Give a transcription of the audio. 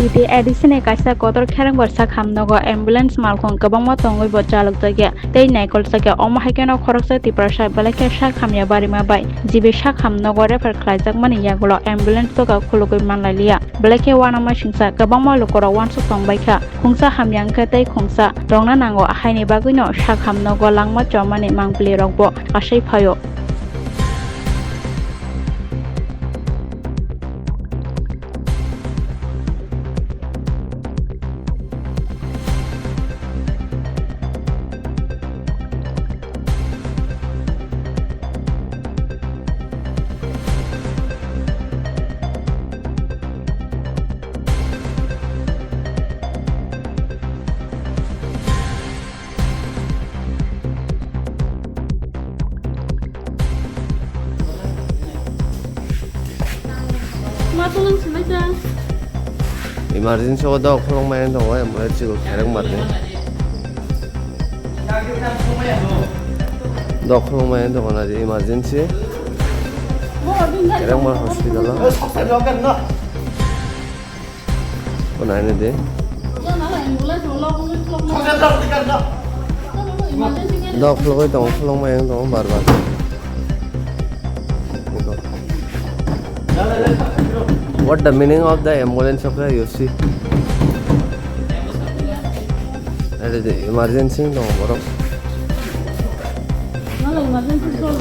Iti addition kaisa kotor Kherengbar Sakham Nogo ambulance Malkhung kabangma tongoi bo Jalukjakya tei Naikoljakya omo haikeno khoroksa tiprasai balake Sakham ya barima bai jibe Sakham Nogo refer khlaijak mani yagulo ambulance toka khulugoi manlailia balake wanama singsa kabangma lokora wansuk tongbaikha khungsa hamyangkha tei khungsa rongna nango haini bagwino Sakham Nogo langma chomani mangpili rokbo asai phaio. Emergency oda khulong main dong ay mo chigo Kherengbar ni do khulong main dong na emergency Kherengbar hospital ko na ni de do khulong main dong bar bar What the meaning of the ambulance of the you see? That is the emergency no bro. No emergency call.